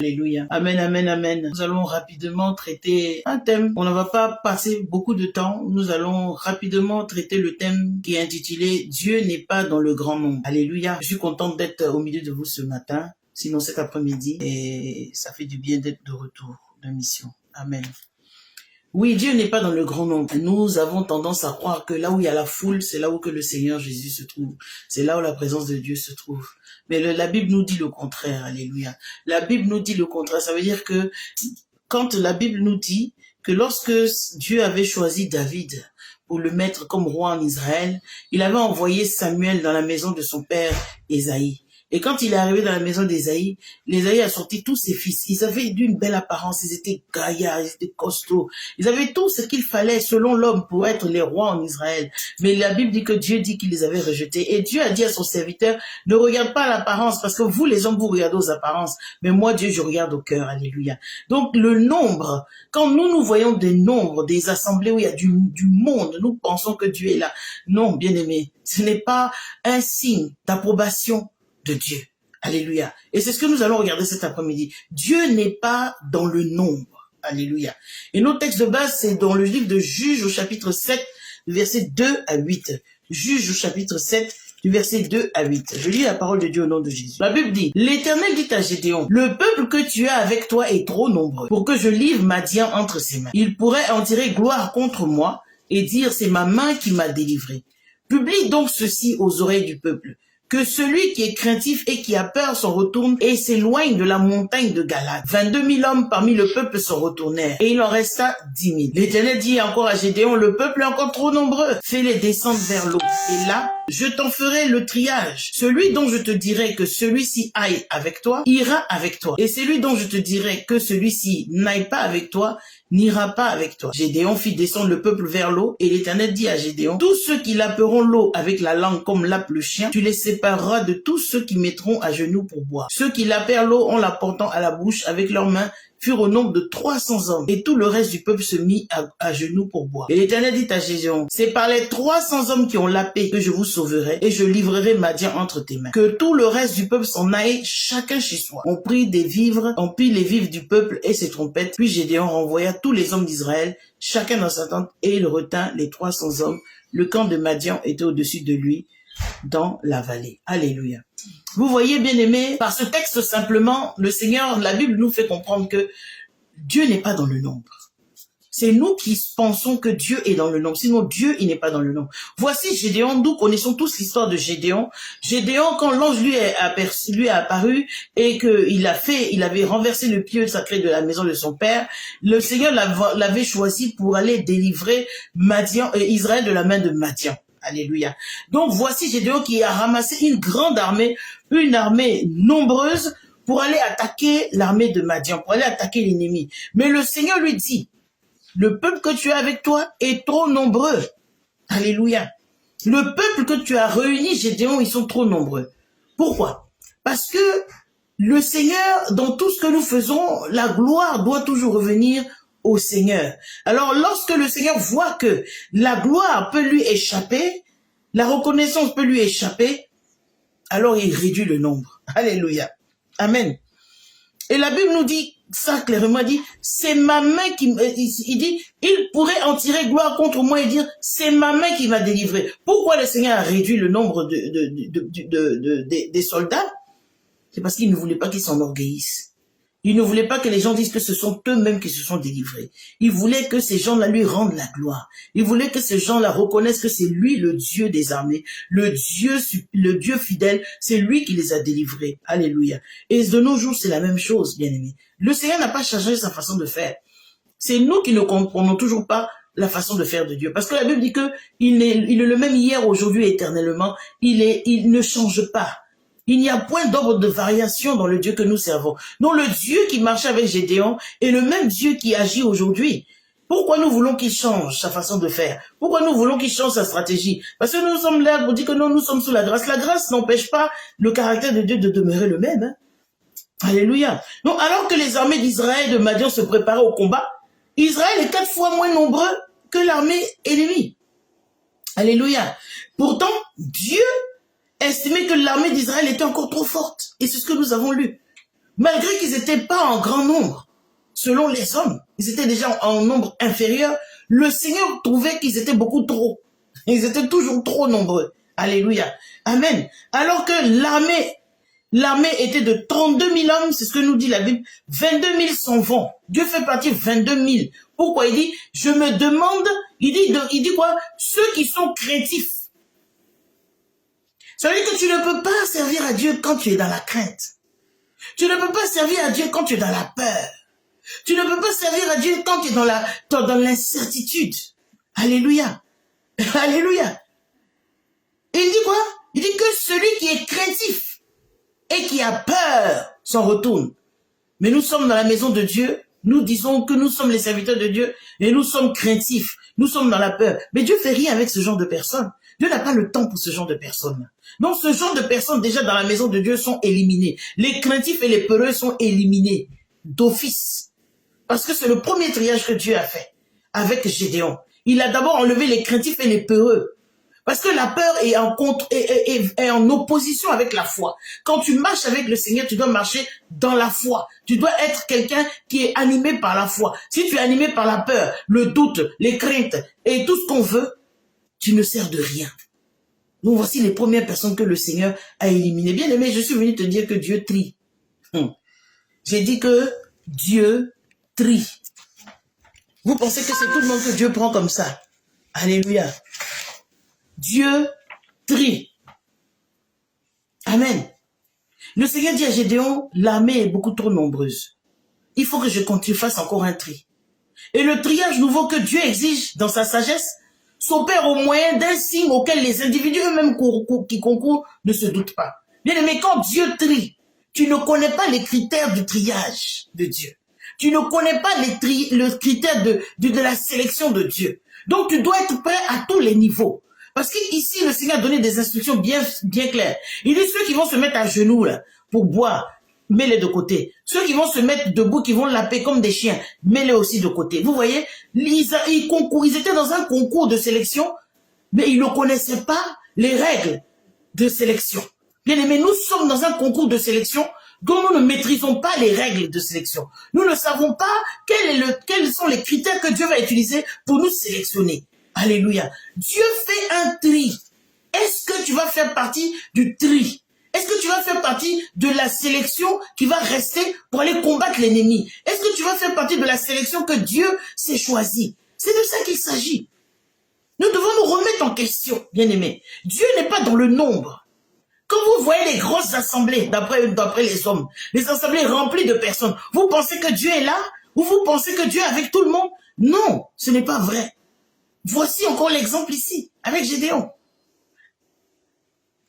Alléluia. Amen, amen, amen. Nous allons rapidement traiter un thème. On ne va pas passer beaucoup de temps. Nous allons rapidement traiter le thème qui est intitulé « Dieu n'est pas dans le grand nombre ». Alléluia. Je suis contente d'être au milieu de vous ce matin, sinon cet après-midi, et ça fait du bien d'être de retour de mission. Amen. Oui, Dieu n'est pas dans le grand nombre. Nous avons tendance à croire que là où il y a la foule, c'est là où que le Seigneur Jésus se trouve. C'est là où la présence de Dieu se trouve. Mais la Bible nous dit le contraire, alléluia. La Bible nous dit le contraire. Ça veut dire que quand la Bible nous dit que lorsque Dieu avait choisi David pour le mettre comme roi en Israël, il avait envoyé Samuel dans la maison de son père Ésaïe. Et quand il est arrivé dans la maison d'Ésaïe, l'Ésaïe a sorti tous ses fils. Ils avaient d'une belle apparence, ils étaient gaillards, ils étaient costauds. Ils avaient tout ce qu'il fallait selon l'homme pour être les rois en Israël. Mais la Bible dit que Dieu dit qu'il les avait rejetés. Et Dieu a dit à son serviteur, ne regarde pas l'apparence, parce que vous les hommes, vous regardez aux apparences. Mais moi, Dieu, je regarde au cœur. Alléluia. Donc le nombre, quand nous voyons des nombres, des assemblées où il y a du monde, nous pensons que Dieu est là. Non, bien aimé, ce n'est pas un signe d'approbation de Dieu. Alléluia. Et c'est ce que nous allons regarder cet après-midi. Dieu n'est pas dans le nombre. Alléluia. Et notre texte de base, c'est dans le livre de Juges au chapitre 7, du verset 2 à 8. Juges au chapitre 7, du verset 2 à 8. Je lis la parole de Dieu au nom de Jésus. La Bible dit, l'Éternel dit à Gédéon, le peuple que tu as avec toi est trop nombreux pour que je livre Madian entre ses mains. Il pourrait en tirer gloire contre moi et dire, c'est ma main qui m'a délivré. Publie donc ceci aux oreilles du peuple. Que celui qui est craintif et qui a peur s'en retourne et s'éloigne de la montagne de Galade. 22 000 hommes parmi le peuple s'en retournèrent et il en resta 10 000. L'Éternel dit encore à Gédéon, le peuple est encore trop nombreux. Fais-les descendre vers l'eau. Et là, je t'en ferai le triage. Celui dont je te dirai que celui-ci aille avec toi, ira avec toi. Et celui dont je te dirai que celui-ci n'aille pas avec toi, n'ira pas avec toi. Gédéon fit descendre le peuple vers l'eau, et l'Éternel dit à Gédéon, tous ceux qui laperont l'eau avec la langue comme lappe le chien, tu les sépareras de tous ceux qui mettront à genoux pour boire. Ceux qui lapèrent l'eau en la portant à la bouche avec leurs mains furent au nombre de 300 hommes, et tout le reste du peuple se mit à genoux pour boire. Et l'Éternel dit à Gédéon, c'est par les 300 hommes qui ont lapé que je vous sauverai, et je livrerai Madian entre tes mains. Que tout le reste du peuple s'en aille, chacun chez soi. On prit les vivres du peuple et ses trompettes, puis Gédéon renvoya tous les hommes d'Israël, chacun dans sa tente, et il retint les 300 hommes. Le camp de Madian était au-dessus de lui, dans la vallée. Alléluia. Vous voyez, bien aimés, par ce texte simplement, le Seigneur, la Bible nous fait comprendre que Dieu n'est pas dans le nombre. C'est nous qui pensons que Dieu est dans le nombre. Sinon, Dieu, il n'est pas dans le nombre. Voici Gédéon. Nous connaissons tous l'histoire de Gédéon. Gédéon, quand l'ange lui est apparu et qu'il avait renversé le pieu sacré de la maison de son père, le Seigneur l'avait choisi pour aller délivrer Israël de la main de Madian. Alléluia. Donc voici Gédéon qui a ramassé une grande armée, une armée nombreuse pour aller attaquer l'armée de Madian, pour aller attaquer l'ennemi. Mais le Seigneur lui dit, le peuple que tu as avec toi est trop nombreux. Alléluia. Le peuple que tu as réuni, Gédéon, ils sont trop nombreux. Pourquoi? Parce que le Seigneur, dans tout ce que nous faisons, la gloire doit toujours revenir au Seigneur. Alors, lorsque le Seigneur voit que la gloire peut lui échapper, la reconnaissance peut lui échapper, alors il réduit le nombre. Alléluia. Amen. Et la Bible nous dit ça clairement, dit, c'est ma main qui... Il dit, il pourrait en tirer gloire contre moi et dire, c'est ma main qui m'a délivré. Pourquoi le Seigneur a réduit le nombre des soldats? C'est parce qu'il ne voulait pas qu'ils s'enorgueillissent. Il ne voulait pas que les gens disent que ce sont eux-mêmes qui se sont délivrés. Il voulait que ces gens-là lui rendent la gloire. Il voulait que ces gens-là reconnaissent que c'est lui le Dieu des armées, le Dieu fidèle, c'est lui qui les a délivrés. Alléluia. Et de nos jours, c'est la même chose, bien aimés. Le Seigneur n'a pas changé sa façon de faire. C'est nous qui ne comprenons toujours pas la façon de faire de Dieu. Parce que la Bible dit que il est le même hier, aujourd'hui, éternellement. Il ne change pas. Il n'y a point d'ordre de variation dans le Dieu que nous servons. Donc le Dieu qui marchait avec Gédéon est le même Dieu qui agit aujourd'hui. Pourquoi nous voulons qu'il change sa façon de faire? Pourquoi nous voulons qu'il change sa stratégie? Parce que nous sommes là pour dire que non, nous sommes sous la grâce. La grâce n'empêche pas le caractère de Dieu de demeurer le même. Hein? Alléluia. Donc alors que les armées d'Israël de Madian se préparaient au combat, Israël est 4 fois moins nombreux que l'armée ennemie. Alléluia. Pourtant, Dieu estimait que l'armée d'Israël était encore trop forte. Et c'est ce que nous avons lu. Malgré qu'ils n'étaient pas en grand nombre, selon les hommes, ils étaient déjà en nombre inférieur, le Seigneur trouvait qu'ils étaient beaucoup trop. Ils étaient toujours trop nombreux. Alléluia. Amen. Alors que l'armée était de 32 000 hommes, c'est ce que nous dit la Bible, 22 000 s'en vont. Dieu fait partir 22 000. Pourquoi il dit, je me demande, il dit quoi? Ceux qui sont craintifs. Ça veut dire que tu ne peux pas servir à Dieu quand tu es dans la crainte. Tu ne peux pas servir à Dieu quand tu es dans la peur. Tu ne peux pas servir à Dieu quand tu es dans l'incertitude. Alléluia. Alléluia. Et il dit quoi? Il dit que celui qui est craintif et qui a peur s'en retourne. Mais nous sommes dans la maison de Dieu. Nous disons que nous sommes les serviteurs de Dieu et nous sommes craintifs. Nous sommes dans la peur. Mais Dieu fait rien avec ce genre de personnes. Dieu n'a pas le temps pour ce genre de personnes. Donc ce genre de personnes déjà dans la maison de Dieu sont éliminées. Les craintifs et les peureux sont éliminés d'office. Parce que c'est le premier triage que Dieu a fait avec Gédéon. Il a d'abord enlevé les craintifs et les peureux. Parce que la peur est en opposition avec la foi. Quand tu marches avec le Seigneur, tu dois marcher dans la foi. Tu dois être quelqu'un qui est animé par la foi. Si tu es animé par la peur, le doute, les craintes et tout ce qu'on veut, tu ne sers de rien. Donc voici les premières personnes que le Seigneur a éliminées. Bien aimé, je suis venu te dire que Dieu trie. J'ai dit que Dieu trie. Vous pensez que c'est tout le monde que Dieu prend comme ça? Alléluia. Dieu trie. Amen. Le Seigneur dit à Gédéon, l'armée est beaucoup trop nombreuse. Il faut que je continue, fasse encore un tri. Et le triage nouveau que Dieu exige dans sa sagesse s'opère au moyen d'un signe auquel les individus eux-mêmes qui concourent ne se doutent pas. Bien aimé, quand Dieu trie, tu ne connais pas les critères du triage de Dieu. Tu ne connais pas le critère de la sélection de Dieu. Donc tu dois être prêt à tous les niveaux. Parce qu'ici, le Seigneur a donné des instructions bien claires. Il dit ceux qui vont se mettre à genoux là, pour boire, mets-les de côté. Ceux qui vont se mettre debout, qui vont laper comme des chiens, mets-les aussi de côté. Vous voyez, ils étaient dans un concours de sélection, mais ils ne connaissaient pas les règles de sélection. Bien aimé, nous sommes dans un concours de sélection dont nous ne maîtrisons pas les règles de sélection. Nous ne savons pas quels sont les critères que Dieu va utiliser pour nous sélectionner. Alléluia. Dieu fait un tri. Est-ce que tu vas faire partie du tri? Est-ce que tu vas faire partie de la sélection qui va rester pour aller combattre l'ennemi? Est-ce que tu vas faire partie de la sélection que Dieu s'est choisie? C'est de ça qu'il s'agit. Nous devons nous remettre en question, bien-aimés. Dieu n'est pas dans le nombre. Quand vous voyez les grosses assemblées, d'après les hommes, les assemblées remplies de personnes, vous pensez que Dieu est là? Ou vous pensez que Dieu est avec tout le monde? Non, ce n'est pas vrai. Voici encore l'exemple ici, avec Gédéon.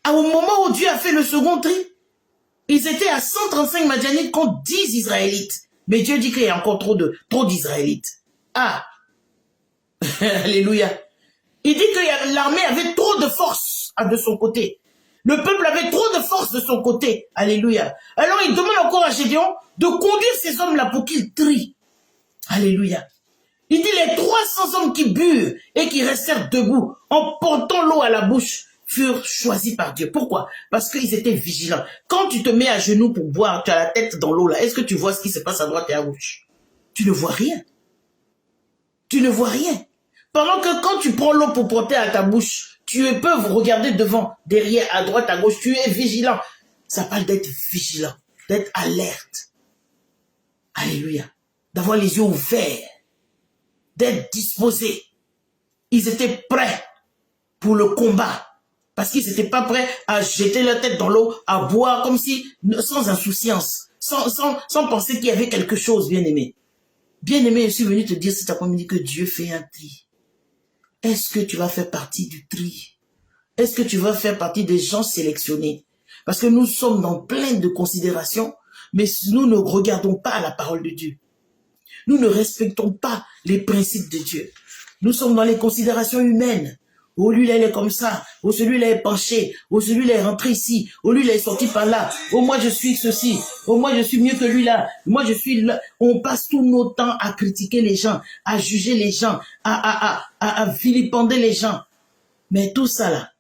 Au moment où Dieu a fait le second tri, ils étaient à 135 Madianites contre 10 Israélites. Mais Dieu dit qu'il y a encore trop d'Israélites. Ah, alléluia. Il dit que l'armée avait trop de force de son côté. Le peuple avait trop de force de son côté. Alléluia. Alors il demande encore à Gédéon de conduire ces hommes-là pour qu'ils trient. Alléluia. Il dit les 300 hommes qui burent et qui restèrent debout en portant l'eau à la bouche furent choisis par Dieu. Pourquoi? Parce qu'ils étaient vigilants. Quand tu te mets à genoux pour boire, tu as la tête dans l'eau là, est-ce que tu vois ce qui se passe à droite et à gauche? Tu ne vois rien. Tu ne vois rien. Pendant que quand tu prends l'eau pour porter à ta bouche, tu peux regarder devant, derrière, à droite, à gauche, tu es vigilant. Ça parle d'être vigilant, d'être alerte. Alléluia. D'avoir les yeux ouverts, d'être disposés. Ils étaient prêts pour le combat. Parce qu'ils n'étaient pas prêts à jeter leur tête dans l'eau, à boire comme si, sans insouciance, sans penser qu'il y avait quelque chose, bien-aimé. Bien-aimé, je suis venu te dire cet après-midi que Dieu fait un tri. Est-ce que tu vas faire partie du tri? Est-ce que tu vas faire partie des gens sélectionnés? Parce que nous sommes dans plein de considérations, mais nous ne regardons pas la parole de Dieu. Nous ne respectons pas les principes de Dieu. Nous sommes dans les considérations humaines. Oh, lui, là, il est comme ça. Oh, celui-là est penché. Oh, celui-là est rentré ici. Oh, lui, là, est sorti par là. Oh, moi, je suis ceci. Oh, moi, je suis mieux que lui, là. Moi, je suis là. On passe tout notre temps à critiquer les gens, à juger les gens, à vilipender les gens. Mais tout ça, là,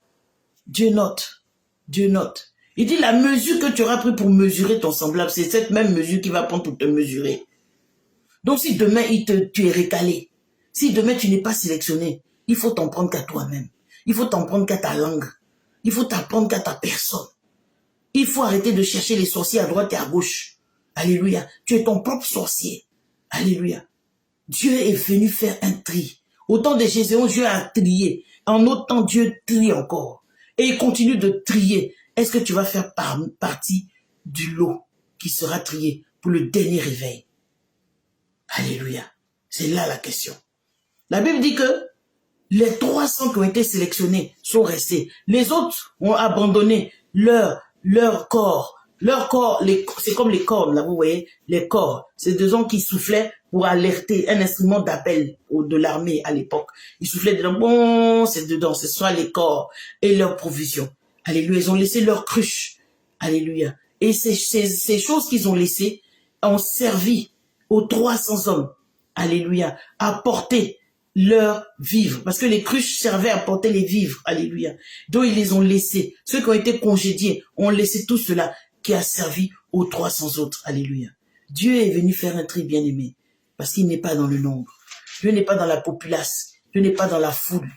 Dieu note. Dieu note. Il dit la mesure que tu auras pris pour mesurer ton semblable, c'est cette même mesure qu'il va prendre pour te mesurer. Donc si demain tu es récalé, si demain tu n'es pas sélectionné, il faut t'en prendre qu'à toi-même. Il faut t'en prendre qu'à ta langue. Il faut t'en prendre qu'à ta personne. Il faut arrêter de chercher les sorciers à droite et à gauche. Alléluia. Tu es ton propre sorcier. Alléluia. Dieu est venu faire un tri. Au temps de Gédéon, Dieu a trié. En notre temps, Dieu trie encore. Et il continue de trier. Est-ce que tu vas faire partie du lot qui sera trié pour le dernier réveil? Alléluia. C'est là la question. La Bible dit que les 300 qui ont été sélectionnés sont restés. Les autres ont abandonné leur corps. Leur corps, c'est comme les cordes, là, vous voyez, les corps. C'est des gens qui soufflaient pour alerter, un instrument d'appel de l'armée à l'époque. Ils soufflaient dedans, bon, c'est dedans, ce sont les corps et leurs provisions. Alléluia, ils ont laissé leur cruche. Alléluia. Et ces choses qu'ils ont laissées ont servi aux 300 hommes. Alléluia. À porter leurs vivres. Parce que les cruches servaient à porter les vivres. Alléluia. Donc ils les ont laissés. Ceux qui ont été congédiés ont laissé tout cela qui a servi aux 300 autres. Alléluia. Dieu est venu faire un tri bien-aimé. Parce qu'il n'est pas dans le nombre. Dieu n'est pas dans la populace. Dieu n'est pas dans la foule.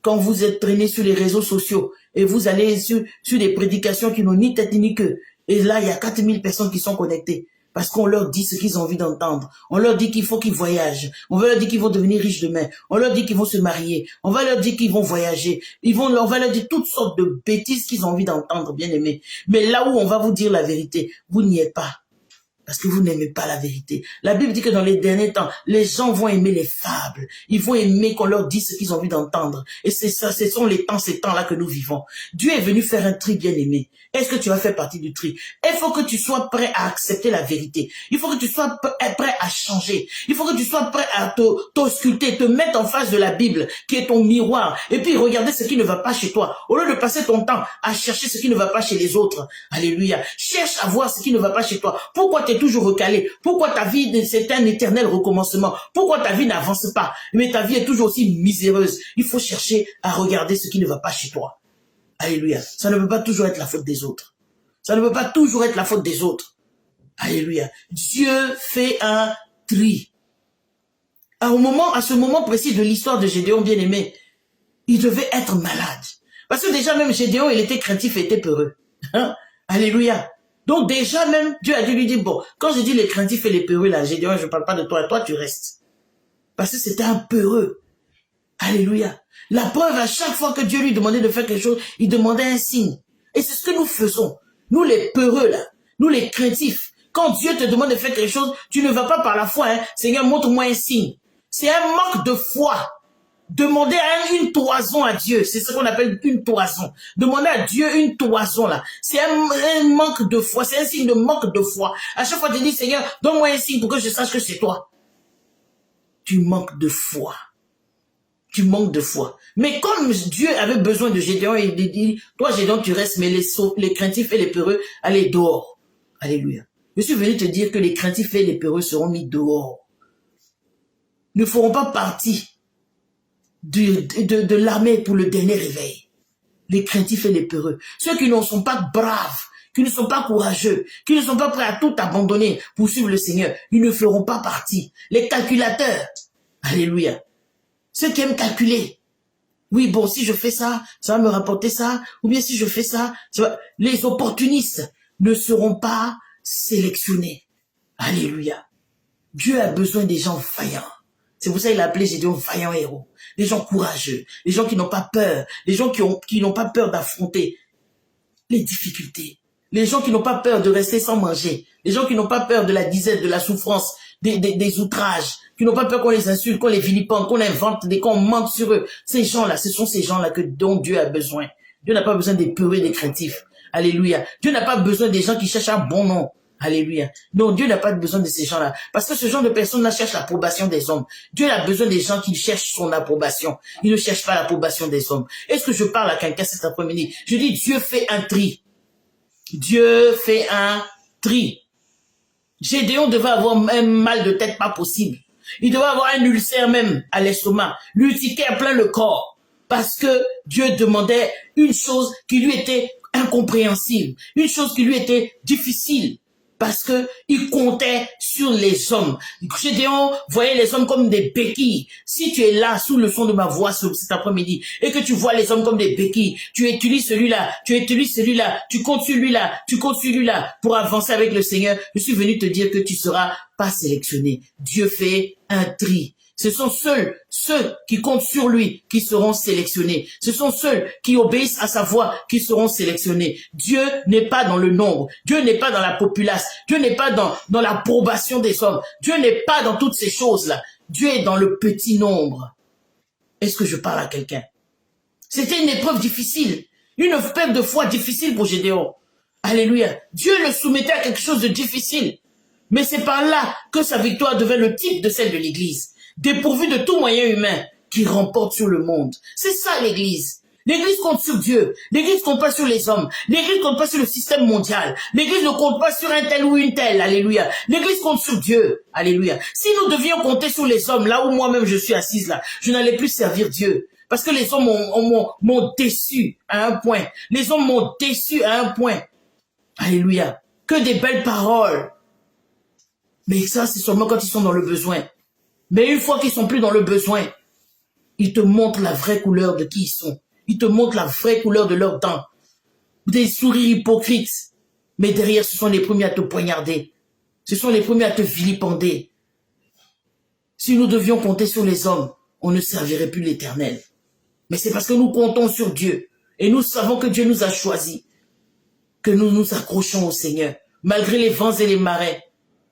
Quand vous êtes traîné sur les réseaux sociaux et vous allez sur des prédications qui n'ont ni tête ni queue, et là, il y a 4000 personnes qui sont connectées parce qu'on leur dit ce qu'ils ont envie d'entendre. On leur dit qu'il faut qu'ils voyagent. On va leur dire qu'ils vont devenir riches demain. On leur dit qu'ils vont se marier. On va leur dire qu'ils vont voyager. On va leur dire toutes sortes de bêtises qu'ils ont envie d'entendre, bien aimés. Mais là où on va vous dire la vérité, vous n'y êtes pas. Parce que vous n'aimez pas la vérité. La Bible dit que dans les derniers temps, les gens vont aimer les fables. Ils vont aimer qu'on leur dise ce qu'ils ont envie d'entendre. Et c'est ça, ce sont ces temps-là que nous vivons. Dieu est venu faire un tri bien aimé. Est-ce que tu vas faire partie du tri? Il faut que tu sois prêt à accepter la vérité. Il faut que tu sois prêt à changer. Il faut que tu sois prêt à t'ausculter, te mettre en face de la Bible, qui est ton miroir, et puis regarder ce qui ne va pas chez toi. Au lieu de passer ton temps à chercher ce qui ne va pas chez les autres. Alléluia. Cherche à voir ce qui ne va pas chez toi. Pourquoi tu es toujours recalé? Pourquoi ta vie, c'est un éternel recommencement? Pourquoi ta vie n'avance pas? Mais ta vie est toujours aussi miséreuse. Il faut chercher à regarder ce qui ne va pas chez toi. Alléluia. Ça ne peut pas toujours être la faute des autres. Ça ne peut pas toujours être la faute des autres. Alléluia. Dieu fait un tri. À ce moment précis de l'histoire de Gédéon bien-aimé, il devait être malade. Parce que déjà même Gédéon, il était craintif et était peureux. Hein? Alléluia. Donc déjà même, Dieu a dû lui dire, bon, quand je dis les craintifs et les peureux, là, Gédéon, je ne parle pas de toi, toi tu restes. Parce que c'était un peureux. Alléluia. La preuve, à chaque fois que Dieu lui demandait de faire quelque chose, il demandait un signe. Et c'est ce que nous faisons. Nous les peureux, là, nous les craintifs. Quand Dieu te demande de faire quelque chose, tu ne vas pas par la foi, hein. Seigneur, montre-moi un signe. C'est un manque de foi. Demander une toison à Dieu, c'est ce qu'on appelle une toison. Demander à Dieu une toison là, c'est un manque de foi, c'est un signe de manque de foi. À chaque fois tu dis Seigneur, donne-moi un signe pour que je sache que c'est toi. Tu manques de foi. Tu manques de foi. Mais comme Dieu avait besoin de Gédéon, il dit, toi Gédéon tu restes, mais les craintifs et les peureux, allez dehors. Alléluia. Je suis venu te dire que les craintifs et les peureux seront mis dehors. Ne feront pas partie de l'armée pour le dernier réveil. Les craintifs et les peureux. Ceux qui ne sont pas braves, qui ne sont pas courageux, qui ne sont pas prêts à tout abandonner pour suivre le Seigneur, ils ne feront pas partie. Les calculateurs. Alléluia. Ceux qui aiment calculer. Oui, bon, si je fais ça, ça va me rapporter ça. Ou bien si je fais ça, les opportunistes ne seront pas sélectionnés. Alléluia. Dieu a besoin des gens vaillants. C'est pour ça qu'il a appelé Gédéon vaillant héros. Les gens courageux, les gens qui n'ont pas peur, les gens qui n'ont pas peur d'affronter les difficultés, les gens qui n'ont pas peur de rester sans manger, les gens qui n'ont pas peur de la disette, de la souffrance, des outrages, qui n'ont pas peur qu'on les insulte, qu'on les vilipende, qu'on invente, qu'on mente sur eux. Ces gens-là, ce sont ces gens-là dont Dieu a besoin. Dieu n'a pas besoin des peureux, des craintifs. Alléluia. Dieu n'a pas besoin des gens qui cherchent un bon nom. Alléluia. Non, Dieu n'a pas besoin de ces gens-là. Parce que ce genre de personnes-là cherchent l'approbation des hommes. Dieu a besoin des gens qui cherchent son approbation. Il ne cherche pas l'approbation des hommes. Est-ce que je parle à quelqu'un cet après-midi? Je dis, Dieu fait un tri. Dieu fait un tri. Gédéon devait avoir un mal de tête pas possible. Il devait avoir un ulcère même à l'estomac. L'urticaire plein le corps. Parce que Dieu demandait une chose qui lui était incompréhensible, une chose qui lui était difficile, parce que il comptait sur les hommes. Gédéon voyait les hommes comme des béquilles. Si tu es là sous le son de ma voix cet après-midi et que tu vois les hommes comme des béquilles, tu utilises celui-là, tu utilises celui-là, tu comptes sur lui-là, tu comptes sur lui-là pour avancer avec le Seigneur, je suis venu te dire que tu seras pas sélectionné. Dieu fait un tri. Ce sont seuls ceux qui comptent sur lui qui seront sélectionnés. Ce sont ceux qui obéissent à sa voix qui seront sélectionnés. Dieu n'est pas dans le nombre. Dieu n'est pas dans la populace. Dieu n'est pas dans l'approbation des hommes. Dieu n'est pas dans toutes ces choses-là. Dieu est dans le petit nombre. Est-ce que je parle à quelqu'un? C'était une épreuve difficile. Une épreuve de foi difficile pour Gédéon. Alléluia. Dieu le soumettait à quelque chose de difficile. Mais c'est par là que sa victoire devint le type de celle de l'Église. Dépourvu de tout moyen humain qui remporte sur le monde. C'est ça l'Église. L'Église compte sur Dieu. L'Église compte pas sur les hommes. L'Église compte pas sur le système mondial. L'Église ne compte pas sur un tel ou une telle. Alléluia. L'Église compte sur Dieu. Alléluia. Si nous devions compter sur les hommes, là où moi-même je suis assise là, je n'allais plus servir Dieu. Parce que les hommes m'ont déçu à un point. Les hommes m'ont déçu à un point. Alléluia. Que des belles paroles. Mais ça, c'est seulement quand ils sont dans le besoin. Mais une fois qu'ils sont plus dans le besoin, ils te montrent la vraie couleur de qui ils sont. Ils te montrent la vraie couleur de leur temps. Des sourires hypocrites. Mais derrière, ce sont les premiers à te poignarder. Ce sont les premiers à te vilipender. Si nous devions compter sur les hommes, on ne servirait plus l'Éternel. Mais c'est parce que nous comptons sur Dieu. Et nous savons que Dieu nous a choisis. Que nous nous accrochons au Seigneur. Malgré les vents et les marées.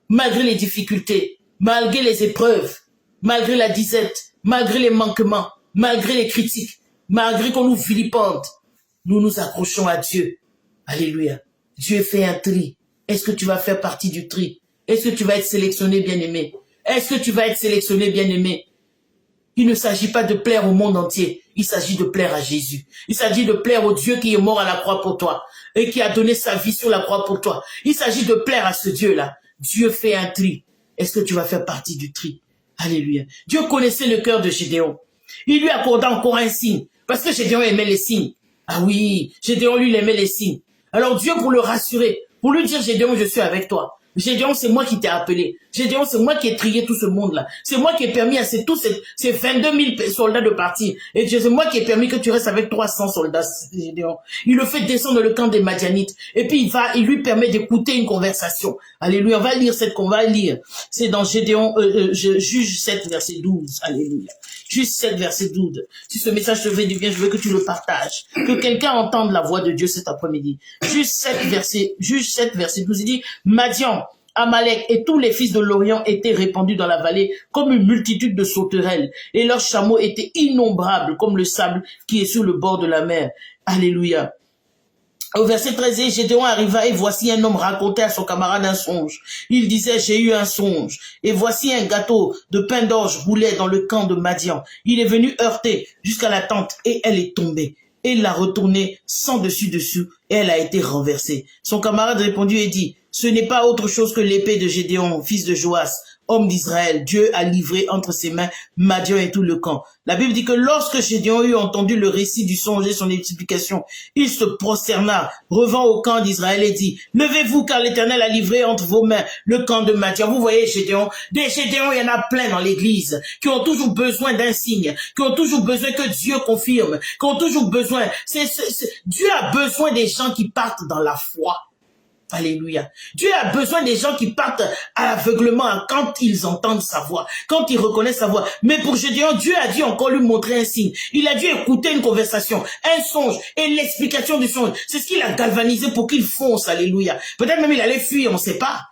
Malgré les difficultés. Malgré les épreuves. Malgré la disette, malgré les manquements, malgré les critiques, malgré qu'on nous vilipende, nous nous accrochons à Dieu. Alléluia. Dieu fait un tri. Est-ce que tu vas faire partie du tri? Est-ce que tu vas être sélectionné, bien-aimé? Est-ce que tu vas être sélectionné, bien-aimé? Il ne s'agit pas de plaire au monde entier. Il s'agit de plaire à Jésus. Il s'agit de plaire au Dieu qui est mort à la croix pour toi et qui a donné sa vie sur la croix pour toi. Il s'agit de plaire à ce Dieu-là. Dieu fait un tri. Est-ce que tu vas faire partie du tri? Alléluia. Dieu connaissait le cœur de Gédéon. Il lui accorda encore un signe. Parce que Gédéon aimait les signes. Ah oui, Gédéon, lui, il aimait les signes. Alors Dieu, pour le rassurer, pour lui dire, Gédéon, je suis avec toi. Gédéon, c'est moi qui t'ai appelé. Gédéon, c'est moi qui ai trié tout ce monde-là. C'est moi qui ai permis à tous ces 22 000 soldats de partir. Et c'est moi qui ai permis que tu restes avec 300 soldats, Gédéon. Il le fait descendre dans le camp des Madianites. Et puis il lui permet d'écouter une conversation. Alléluia. On va lire qu'on va lire. C'est dans Gédéon, Juge 7, verset 12. Alléluia. Juge 7, verset 12. Si ce message te fait du bien, je veux que tu le partages. Que quelqu'un entende la voix de Dieu cet après-midi. Juge 7, verset 12. Il dit, Madian, Amalek et tous les fils de l'Orient étaient répandus dans la vallée comme une multitude de sauterelles, et leurs chameaux étaient innombrables comme le sable qui est sur le bord de la mer. Alléluia. Au verset 13, Gédéon arriva et voici un homme racontait à son camarade un songe. Il disait, j'ai eu un songe. Et voici un gâteau de pain d'orge roulait dans le camp de Madian. Il est venu heurter jusqu'à la tente et elle est tombée. Et il l'a retournée sans dessus-dessous et elle a été renversée. Son camarade répondit et dit, ce n'est pas autre chose que l'épée de Gédéon, fils de Joas, homme d'Israël. Dieu a livré entre ses mains Madian et tout le camp. La Bible dit que lorsque Gédéon eut entendu le récit du songe et son explication, il se prosterna, revint au camp d'Israël et dit, levez-vous car l'Éternel a livré entre vos mains le camp de Madian. Vous voyez Gédéon, des Gédéons, il y en a plein dans l'église, qui ont toujours besoin d'un signe, qui ont toujours besoin que Dieu confirme, qui ont toujours besoin, Dieu a besoin des gens qui partent dans la foi. Alléluia. Dieu a besoin des gens qui partent à l'aveuglement quand ils entendent sa voix, quand ils reconnaissent sa voix. Mais pour Gédéon, Dieu a dû encore lui montrer un signe. Il a dû écouter une conversation, un songe et l'explication du songe. C'est ce qu'il a galvanisé pour qu'il fonce. Alléluia. Peut-être même il allait fuir, on ne sait pas.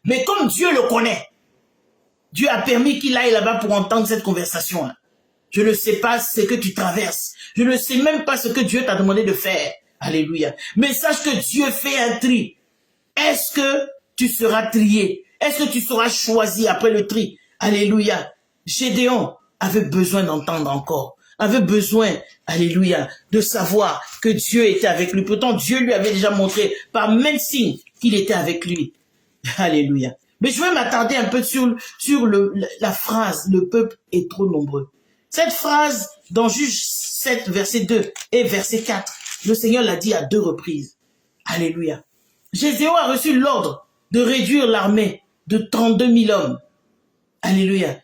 Mais comme Dieu le connaît, Dieu a permis qu'il aille là-bas pour entendre cette conversation. Je ne sais pas ce que tu traverses. Je ne sais même pas ce que Dieu t'a demandé de faire. Alléluia. Mais sache que Dieu fait un tri. Est-ce que tu seras trié? Est-ce que tu seras choisi après le tri? Alléluia. Gédéon avait besoin d'entendre encore. Avait besoin, alléluia, de savoir que Dieu était avec lui. Pourtant, Dieu lui avait déjà montré par même signe qu'il était avec lui. Alléluia. Mais je vais m'attarder un peu sur la phrase « Le peuple est trop nombreux ». Cette phrase dans Juge 7, verset 2 et verset 4. Le Seigneur l'a dit à 2 reprises. Alléluia. Gédéon a reçu l'ordre de réduire l'armée de 32 000 hommes. Alléluia.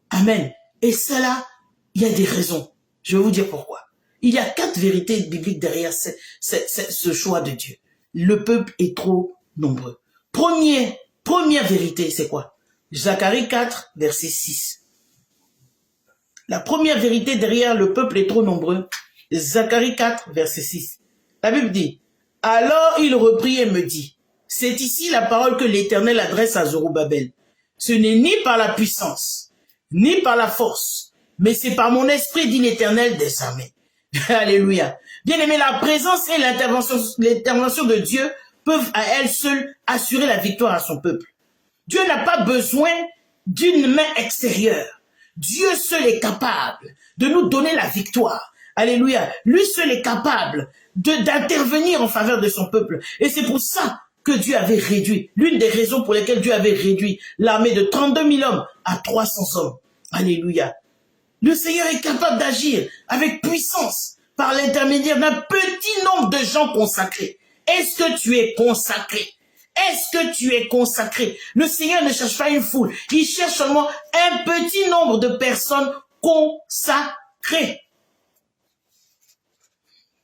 Amen. Et cela, il y a des raisons. Je vais vous dire pourquoi. Il y a 4 vérités bibliques derrière ce choix de Dieu. Le peuple est trop nombreux. Première vérité, c'est quoi? Zacharie 4, verset 6. La première vérité derrière le peuple est trop nombreux. Zacharie 4, verset 6. La Bible dit, « Alors il reprit et me dit, c'est ici la parole que l'Éternel adresse à Zorobabel. Ce n'est ni par la puissance, ni par la force, mais c'est par mon esprit, dit l'Éternel des armées. » Alléluia. Bien aimé, la présence et l'intervention de Dieu peuvent à elles seules assurer la victoire à son peuple. Dieu n'a pas besoin d'une main extérieure. Dieu seul est capable de nous donner la victoire. Alléluia. Lui seul est capable d'intervenir en faveur de son peuple. Et c'est pour ça que Dieu avait réduit, l'une des raisons pour lesquelles Dieu avait réduit l'armée de 32 000 hommes à 300 hommes. Alléluia. Le Seigneur est capable d'agir avec puissance par l'intermédiaire d'un petit nombre de gens consacrés. Est-ce que tu es consacré? Est-ce que tu es consacré? Le Seigneur ne cherche pas une foule. Il cherche seulement un petit nombre de personnes consacrées.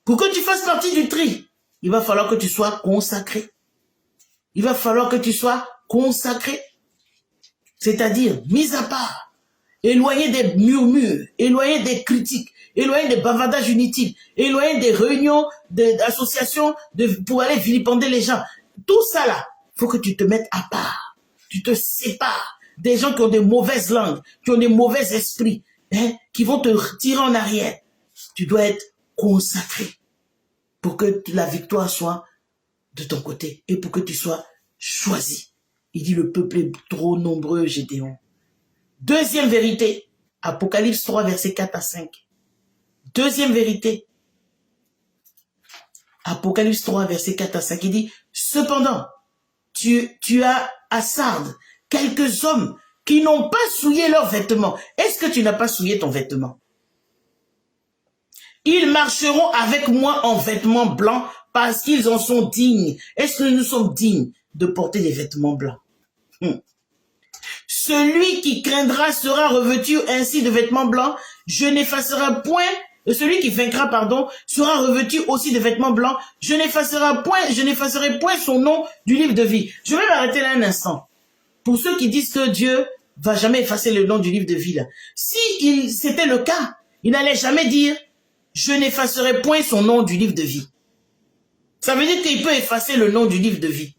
Pour que tu fasses partie du tri, il va falloir que tu sois consacré. Il va falloir que tu sois consacré. C'est-à-dire, mis à part, éloigné des murmures, éloigné des critiques, éloigné des bavardages inutiles, éloigné des réunions, d'associations pour aller vilipender les gens. Tout ça là, il faut que tu te mettes à part. Tu te sépares des gens qui ont des mauvaises langues, qui ont des mauvais esprits, qui vont te tirer en arrière. Tu dois être consacré pour que la victoire soit de ton côté et pour que tu sois choisi. Il dit le peuple est trop nombreux, Gédéon. Deuxième vérité, Apocalypse 3, versets 4 à 5. Deuxième vérité, Apocalypse 3, verset 4 à 5, il dit, cependant, tu as à Sardes quelques hommes qui n'ont pas souillé leurs vêtements. Est-ce que tu n'as pas souillé ton vêtement? Ils marcheront avec moi en vêtements blancs parce qu'ils en sont dignes. Est-ce que nous sommes dignes de porter des vêtements blancs? Celui qui craindra sera revêtu ainsi de vêtements blancs. Je n'effacerai point. Celui qui vaincra, sera revêtu aussi de vêtements blancs. Je n'effacerai point son nom du livre de vie. Je vais m'arrêter là un instant. Pour ceux qui disent que Dieu va jamais effacer le nom du livre de vie là. Si c'était le cas, il n'allait jamais dire je n'effacerai point son nom du livre de vie. Ça veut dire qu'il peut effacer le nom du livre de vie.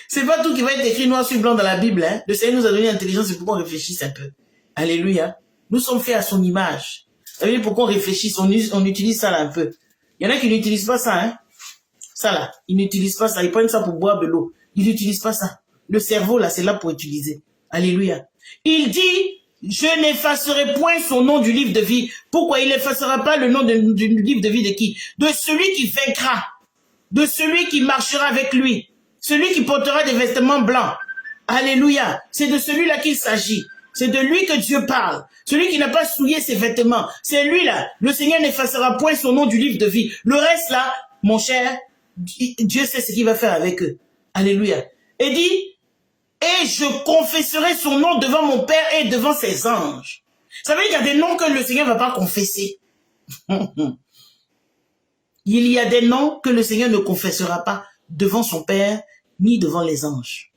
C'est pas tout qui va être écrit noir sur blanc dans la Bible. Hein. Le Seigneur nous a donné l'intelligence, c'est pourquoi on réfléchisse un peu. Alléluia. Nous sommes faits à son image. Ça veut dire pourquoi on réfléchisse, on utilise ça là un peu. Il y en a qui n'utilisent pas ça. Hein. Ça là, ils n'utilisent pas ça. Ils prennent ça pour boire de l'eau. Ils n'utilisent pas ça. Le cerveau là, c'est là pour utiliser. Alléluia. Il dit... Je n'effacerai point son nom du livre de vie. Pourquoi il n'effacera pas le nom du livre de vie de qui? De celui qui vaincra. De celui qui marchera avec lui. Celui qui portera des vêtements blancs. Alléluia. C'est de celui-là qu'il s'agit. C'est de lui que Dieu parle. Celui qui n'a pas souillé ses vêtements. C'est lui-là. Le Seigneur n'effacera point son nom du livre de vie. Le reste là, mon cher, Dieu sait ce qu'il va faire avec eux. Alléluia. Et dit... Et je confesserai son nom devant mon Père et devant ses anges. Ça veut dire qu'il y a des noms que le Seigneur ne va pas confesser. Il y a des noms que le Seigneur ne confessera pas devant son Père ni devant les anges.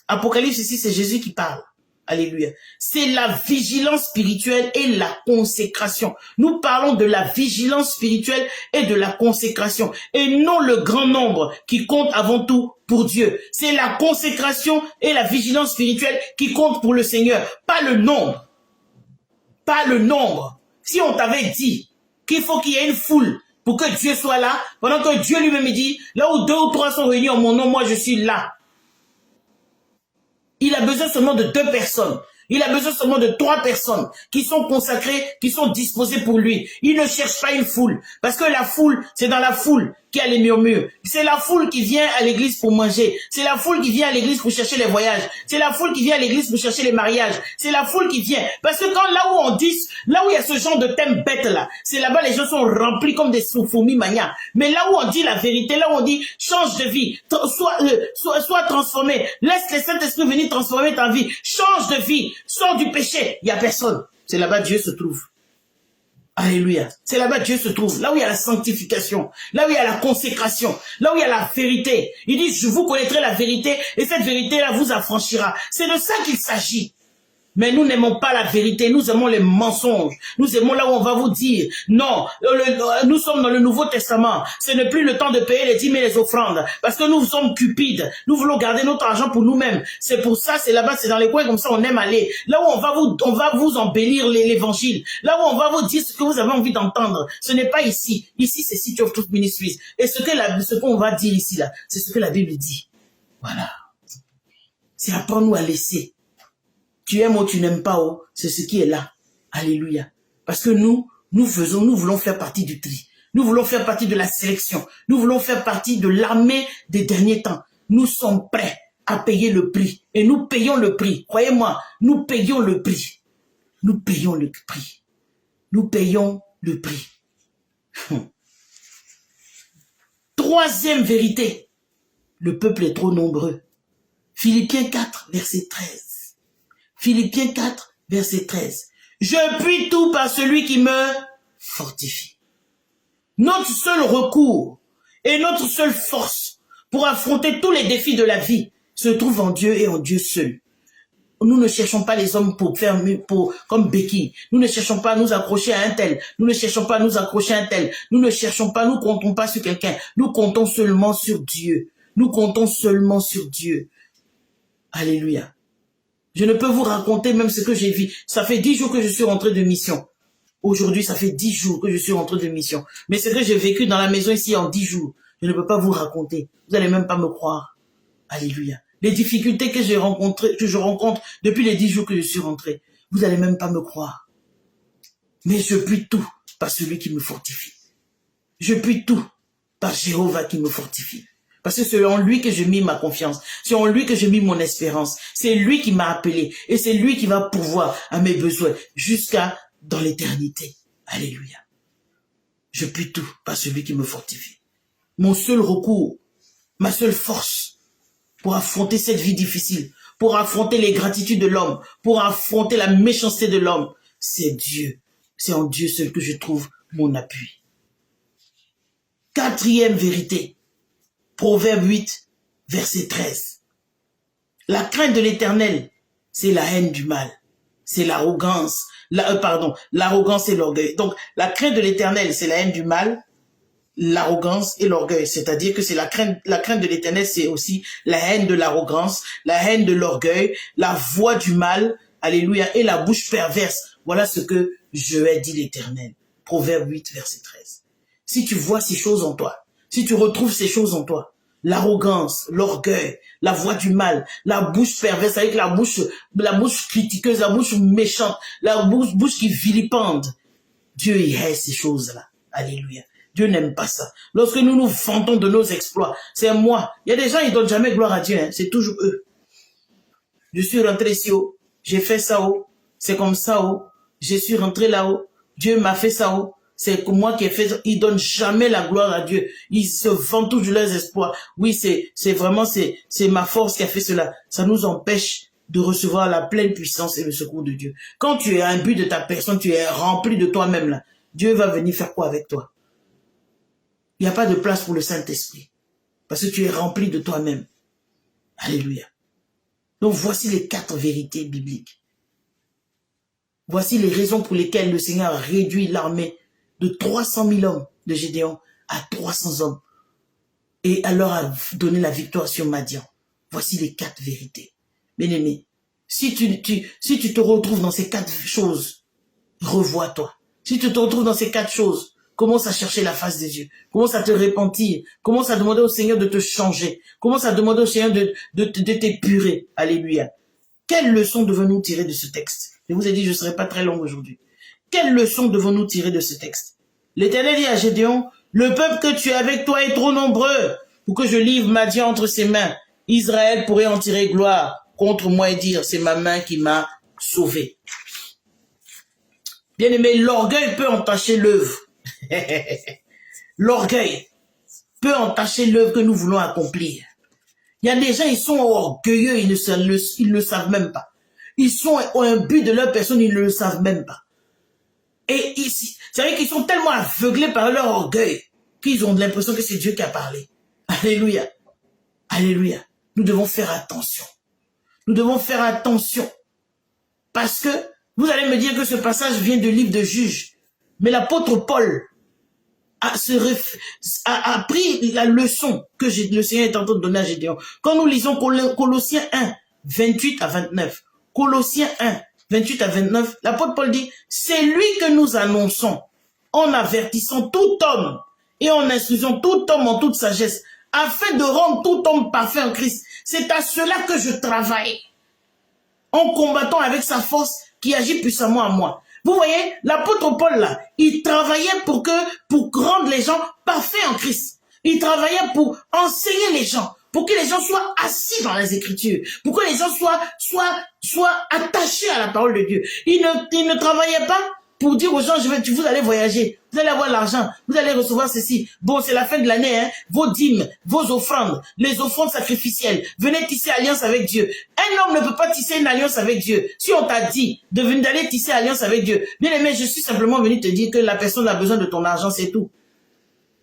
Apocalypse ici, c'est Jésus qui parle. Alléluia. C'est la vigilance spirituelle et la consécration. Nous parlons de la vigilance spirituelle et de la consécration. Et non le grand nombre qui compte avant tout pour Dieu. C'est la consécration et la vigilance spirituelle qui compte pour le Seigneur. Pas le nombre. Pas le nombre. Si on t'avait dit qu'il faut qu'il y ait une foule pour que Dieu soit là, pendant que Dieu lui-même dit, là où 2 ou 3 sont réunis en mon nom, moi je suis là. Il a besoin seulement de 2 personnes. Il a besoin seulement de 3 personnes qui sont consacrées, qui sont disposées pour lui. Il ne cherche pas une foule. Parce que la foule, c'est dans la foule qui a les murmures. C'est la foule qui vient à l'église pour manger. C'est la foule qui vient à l'église pour chercher les voyages. C'est la foule qui vient à l'église pour chercher les mariages. C'est la foule qui vient. Parce que quand là où on dit, là où il y a ce genre de thème bête là, c'est là-bas les gens sont remplis comme des fourmis mania. Mais là où on dit la vérité, là où on dit change de vie, sois transformé, laisse le Saint-Esprit venir transformer ta vie, change de vie, sors du péché. Il n'y a personne. C'est là-bas Dieu se trouve. Alléluia. C'est là-bas Dieu se trouve. Là où il y a la sanctification. Là où il y a la consécration. Là où il y a la vérité. Il dit, je vous connaîtrai la vérité et cette vérité-là vous affranchira. C'est de ça qu'il s'agit. Mais nous n'aimons pas la vérité, nous aimons les mensonges. Nous aimons là où on va vous dire, non, nous sommes dans le Nouveau Testament. Ce n'est plus le temps de payer les dîmes et les offrandes. Parce que nous sommes cupides. Nous voulons garder notre argent pour nous-mêmes. C'est pour ça, c'est là-bas, c'est dans les coins comme ça, on aime aller. Là où on va vous embellir l'évangile. Là où on va vous dire ce que vous avez envie d'entendre. Ce n'est pas ici. Ici, c'est City of Truth Ministries. Et ce qu'on va dire ici, là, c'est ce que la Bible dit. Voilà. C'est apprendre-nous à laisser. Tu aimes ou tu n'aimes pas, oh, c'est ce qui est là. Alléluia. Parce que nous voulons faire partie du tri. Nous voulons faire partie de la sélection. Nous voulons faire partie de l'armée des derniers temps. Nous sommes prêts à payer le prix. Et nous payons le prix. Croyez-moi, nous payons le prix. Nous payons le prix. Nous payons le prix. Troisième vérité. Le peuple est trop nombreux. Philippiens 4, verset 13. Philippiens 4, verset 13. Je puis tout par celui qui me fortifie. Notre seul recours et notre seule force pour affronter tous les défis de la vie se trouve en Dieu et en Dieu seul. Nous ne cherchons pas les hommes comme béquilles. Nous ne cherchons pas à nous accrocher à un tel. Nous ne cherchons pas à nous accrocher à un tel. Nous ne cherchons pas, nous comptons pas sur quelqu'un. Nous comptons seulement sur Dieu. Nous comptons seulement sur Dieu. Alléluia. Je ne peux vous raconter même ce que j'ai vu. Ça fait 10 jours que je suis rentré de mission. Aujourd'hui, ça fait 10 jours que je suis rentré de mission. Mais ce que j'ai vécu dans la maison ici en 10 jours, je ne peux pas vous raconter. Vous n'allez même pas me croire. Alléluia. Les difficultés que je rencontre depuis les 10 jours que je suis rentré, vous n'allez même pas me croire. Mais je puis tout par celui qui me fortifie. Je puis tout par Jéhovah qui me fortifie. Parce que c'est en lui que j'ai mis ma confiance. C'est en lui que j'ai mis mon espérance. C'est lui qui m'a appelé. Et c'est lui qui va pourvoir à mes besoins jusqu'à dans l'éternité. Alléluia. Je puis tout par celui qui me fortifie. Mon seul recours, ma seule force pour affronter cette vie difficile, pour affronter les gratitudes de l'homme, pour affronter la méchanceté de l'homme, c'est Dieu. C'est en Dieu seul que je trouve mon appui. Quatrième vérité. Proverbe 8, verset 13. La crainte de l'Éternel, c'est la haine du mal. C'est l'arrogance. L'arrogance et l'orgueil. Donc, la crainte de l'Éternel, c'est la haine du mal, l'arrogance et l'orgueil. C'est-à-dire que c'est la crainte de l'Éternel, c'est aussi la haine de l'arrogance, la haine de l'orgueil, la voix du mal, alléluia, et la bouche perverse. Voilà ce que je ai dit l'Éternel. Proverbe 8, verset 13. Si tu vois ces choses en toi, si tu retrouves ces choses en toi, l'arrogance, l'orgueil, la voix du mal, la bouche perverse avec la bouche critiqueuse, la bouche méchante, la bouche qui vilipende, Dieu y hait ces choses-là. Alléluia. Dieu n'aime pas ça. Lorsque nous nous vantons de nos exploits, c'est moi. Il y a des gens, ils donnent jamais gloire à Dieu, hein. C'est toujours eux. Je suis rentré ici-haut, j'ai fait ça haut, c'est comme ça haut, je suis rentré là-haut, Dieu m'a fait ça haut. C'est moi qui ai fait ça. Ils donnent jamais la gloire à Dieu. Ils se vantent tous de leurs espoirs. Oui, c'est vraiment, c'est ma force qui a fait cela. Ça nous empêche de recevoir la pleine puissance et le secours de Dieu. Quand tu es imbu de ta personne, tu es rempli de toi-même là. Dieu va venir faire quoi avec toi? Il n'y a pas de place pour le Saint-Esprit. Parce que tu es rempli de toi-même. Alléluia. Donc voici les 4 vérités bibliques. Voici les raisons pour lesquelles le Seigneur a réduit l'armée de 300 000 hommes de Gédéon à 300 hommes. Et alors a donné la victoire sur Madian. Voici les 4 vérités. Bien-aimé, si tu te retrouves dans ces 4 choses, revois-toi. Si tu te retrouves dans ces 4 choses, commence à chercher la face des dieux. Commence à te repentir. Commence à demander au Seigneur de te changer. Commence à demander au Seigneur de t'épurer. Alléluia. Quelle leçon devons-nous tirer de ce texte? Je vous ai dit, je ne serai pas très long aujourd'hui. Quelle leçon devons-nous tirer de ce texte? L'Éternel dit à Gédéon, Le peuple que tu as avec toi est trop nombreux pour que je livre Madian entre ses mains. Israël pourrait en tirer gloire contre moi et dire, c'est ma main qui m'a sauvé. Bien aimé, l'orgueil peut entacher l'œuvre. L'orgueil peut entacher l'œuvre que nous voulons accomplir. Il y a des gens, ils sont orgueilleux, ils ne le savent même pas. Ils sont un but de leur personne, ils ne le savent même pas. Et ici, c'est vrai qu'ils sont tellement aveuglés par leur orgueil qu'ils ont l'impression que c'est Dieu qui a parlé. Alléluia. Alléluia. Nous devons faire attention. Nous devons faire attention. Parce que vous allez me dire que ce passage vient du livre de Juges. Mais l'apôtre Paul a pris la leçon que le Seigneur est en train de donner à Gédéon. Quand nous lisons Colossiens 1, 28 à 29, Colossiens 1, 28 à 29, l'apôtre Paul dit, c'est lui que nous annonçons en avertissant tout homme et en instruisant tout homme en toute sagesse, afin de rendre tout homme parfait en Christ. C'est à cela que je travaille, en combattant avec sa force qui agit puissamment en moi. Vous voyez, l'apôtre Paul là, il travaillait pour rendre les gens parfaits en Christ. Il travaillait pour enseigner les gens, pour que les gens soient assis dans les Écritures, pour que les gens soient attachés à la parole de Dieu. Il ne travaillait pas pour dire aux gens, vous allez voyager, vous allez avoir l'argent, vous allez recevoir ceci. Bon, c'est la fin de l'année, hein, vos dîmes, vos offrandes, les offrandes sacrificielles. Venez tisser alliance avec Dieu. Un homme ne peut pas tisser une alliance avec Dieu. Si on t'a dit d'aller tisser alliance avec Dieu, bien aimé, je suis simplement venu te dire que la personne a besoin de ton argent, c'est tout.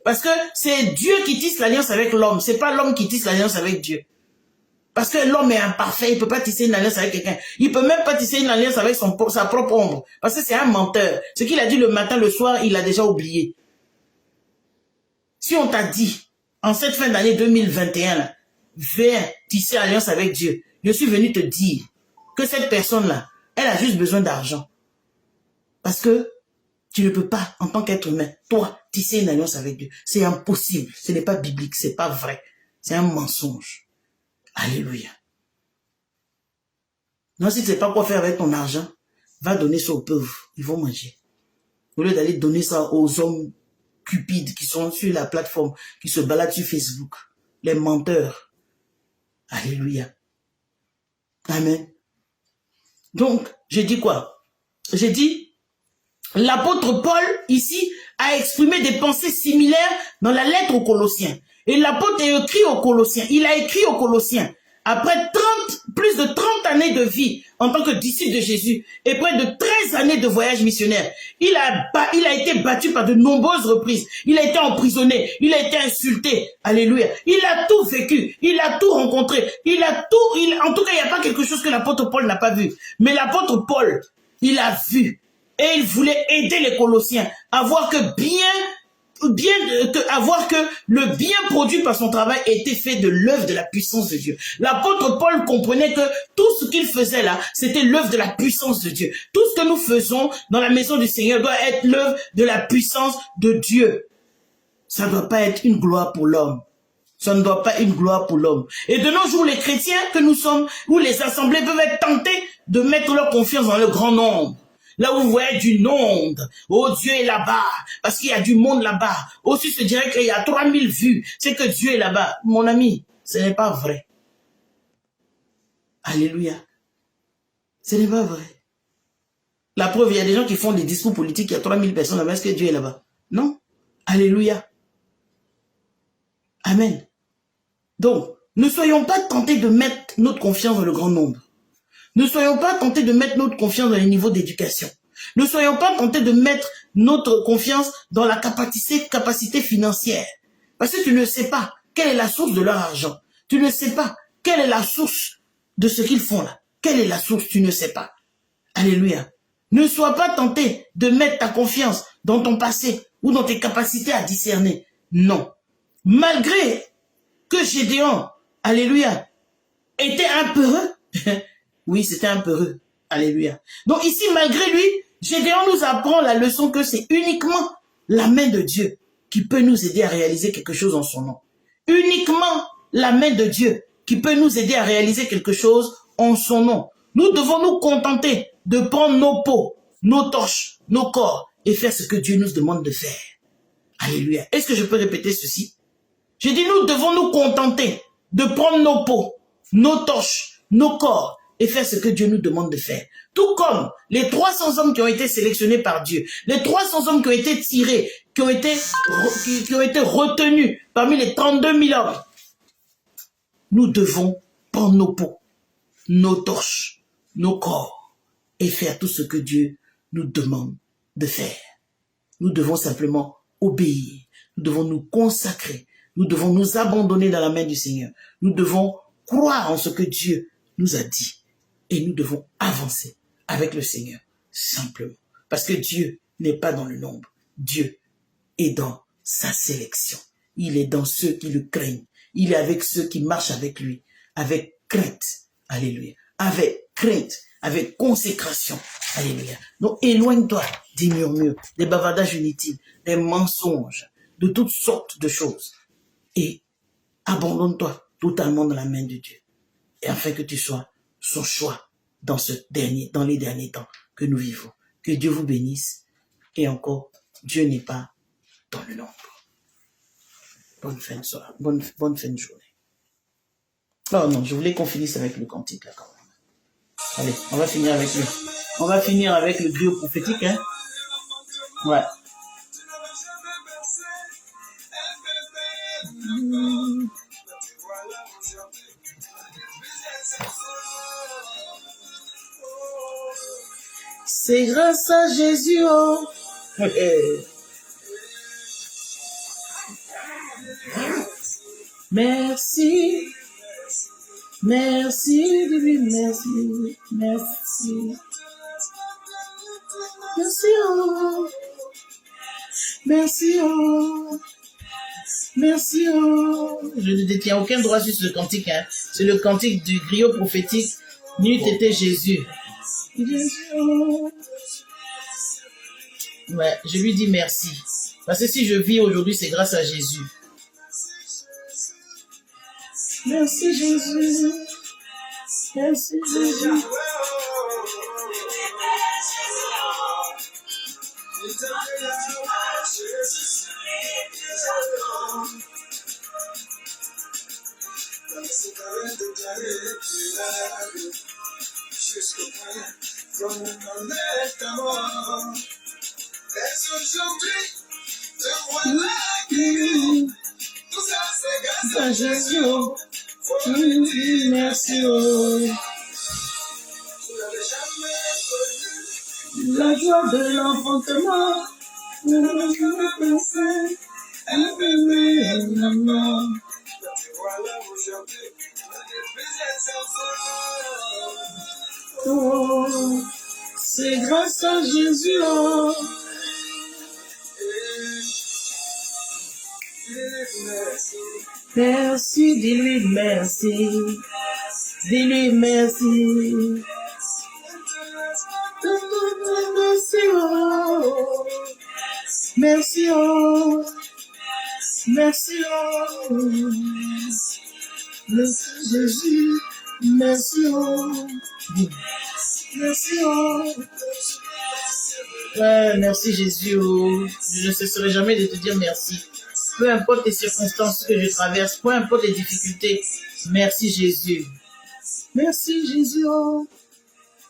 Parce que c'est Dieu qui tisse l'alliance avec l'homme, c'est pas l'homme qui tisse l'alliance avec Dieu. Parce que l'homme est imparfait, il peut pas tisser une alliance avec quelqu'un. Il peut même pas tisser une alliance avec sa propre ombre. Parce que c'est un menteur. Ce qu'il a dit le matin, le soir, il a déjà oublié. Si on t'a dit, en cette fin d'année 2021, là, viens tisser alliance avec Dieu, je suis venu te dire que cette personne-là, elle a juste besoin d'argent. Parce que tu ne peux pas, en tant qu'être humain, toi, tisser une alliance avec Dieu. C'est impossible. Ce n'est pas biblique, c'est pas vrai. C'est un mensonge. Alléluia. Non, si tu ne sais pas quoi faire avec ton argent, va donner ça aux pauvres. Ils vont manger. Au lieu d'aller donner ça aux hommes cupides qui sont sur la plateforme, qui se baladent sur Facebook. Les menteurs. Alléluia. Amen. Donc, j'ai dit quoi? J'ai dit, l'apôtre Paul, ici, a exprimé des pensées similaires dans la lettre aux Colossiens. Et l'apôtre a écrit aux Colossiens. Il a écrit aux Colossiens. Après plus de 30 années de vie en tant que disciple de Jésus et près de 13 années de voyage missionnaire, il a été battu par de nombreuses reprises. Il a été emprisonné. Il a été insulté. Alléluia. Il a tout vécu. Il a tout rencontré. En tout cas, il n'y a pas quelque chose que l'apôtre Paul n'a pas vu. Mais l'apôtre Paul, il a vu. Et il voulait aider les Colossiens à voir que le bien produit par son travail était fait de l'œuvre de la puissance de Dieu. L'apôtre Paul comprenait que tout ce qu'il faisait là, c'était l'œuvre de la puissance de Dieu. Tout ce que nous faisons dans la maison du Seigneur doit être l'œuvre de la puissance de Dieu. Ça ne doit pas être une gloire pour l'homme. Ça ne doit pas être une gloire pour l'homme. Et de nos jours, les chrétiens que nous sommes, ou les assemblées peuvent être tentés de mettre leur confiance dans le grand nombre. Là où vous voyez du monde, oh Dieu est là-bas, parce qu'il y a du monde là-bas. Aussi se dirait qu'il y a 3000 vues, c'est que Dieu est là-bas. Mon ami, ce n'est pas vrai. Alléluia. Ce n'est pas vrai. La preuve, il y a des gens qui font des discours politiques, il y a 3000 personnes là-bas, est-ce que Dieu est là-bas? Non. Alléluia. Amen. Donc, ne soyons pas tentés de mettre notre confiance dans le grand nombre. Ne soyons pas tentés de mettre notre confiance dans les niveaux d'éducation. Ne soyons pas tentés de mettre notre confiance dans la capacité financière. Parce que tu ne sais pas quelle est la source de leur argent. Tu ne sais pas quelle est la source de ce qu'ils font là. Quelle est la source? Tu ne sais pas. Alléluia. Ne sois pas tenté de mettre ta confiance dans ton passé ou dans tes capacités à discerner. Non. Malgré que Gédéon, alléluia, était un peureux, oui, c'était un peureux. Alléluia. Donc ici, malgré lui, Gédéon nous apprend la leçon que c'est uniquement la main de Dieu qui peut nous aider à réaliser quelque chose en son nom. Uniquement la main de Dieu qui peut nous aider à réaliser quelque chose en son nom. Nous devons nous contenter de prendre nos pots, nos torches, nos corps et faire ce que Dieu nous demande de faire. Alléluia. Est-ce que je peux répéter ceci? Je dis, nous devons nous contenter de prendre nos pots, nos torches, nos corps et faire ce que Dieu nous demande de faire. Tout comme les 300 hommes qui ont été sélectionnés par Dieu, les 300 hommes qui ont été tirés, qui ont été retenus parmi les 32 000 hommes. Nous devons prendre nos pots, nos torches, nos corps et faire tout ce que Dieu nous demande de faire. Nous devons simplement obéir. Nous devons nous consacrer. Nous devons nous abandonner dans la main du Seigneur. Nous devons croire en ce que Dieu nous a dit. Et nous devons avancer avec le Seigneur, simplement. Parce que Dieu n'est pas dans le nombre. Dieu est dans sa sélection. Il est dans ceux qui le craignent. Il est avec ceux qui marchent avec lui, avec crainte. Alléluia. Avec crainte, avec consécration. Alléluia. Donc éloigne-toi des murmures, des bavardages inutiles, des mensonges, de toutes sortes de choses. Et abandonne-toi totalement dans la main de Dieu. Et afin que tu sois son choix dans les derniers temps que nous vivons. Que Dieu vous bénisse. Et encore, Dieu n'est pas dans le nombre. Bonne fin de soirée, bonne fin de journée. Oh non, je voulais qu'on finisse avec le cantique là quand même. Allez, on va finir avec lui. On va finir avec le duo prophétique, hein. Ouais. C'est grâce à Jésus, oh. Merci. Merci, merci, merci. Merci, oh. Merci, oh. Merci, oh. Je ne détiens aucun droit sur ce cantique, hein. C'est le cantique du griot prophétique. N'eût été Jésus. Ouais, je lui dis merci. Parce que si je vis aujourd'hui, c'est grâce à Jésus. Merci Jésus. Merci Jésus. Jésus, merci. La joie de l'enfantement. Oh, c'est grâce à Jésus. Oh. Merci, dis-lui merci. Dis-lui merci. Merci, oh. Merci, oh. Merci, oh. Merci, Jésus. Merci, oh. Merci, oh. Ouais, merci, Jésus. Oh. Je ne cesserai jamais de te dire merci. Peu importe les circonstances que je traverse, peu importe les difficultés. Merci, Jésus. Merci, Jésus. Oh.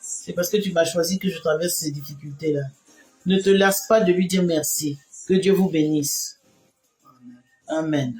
C'est parce que tu m'as choisi que je traverse ces difficultés-là. Ne te lasse pas de lui dire merci. Que Dieu vous bénisse. Amen.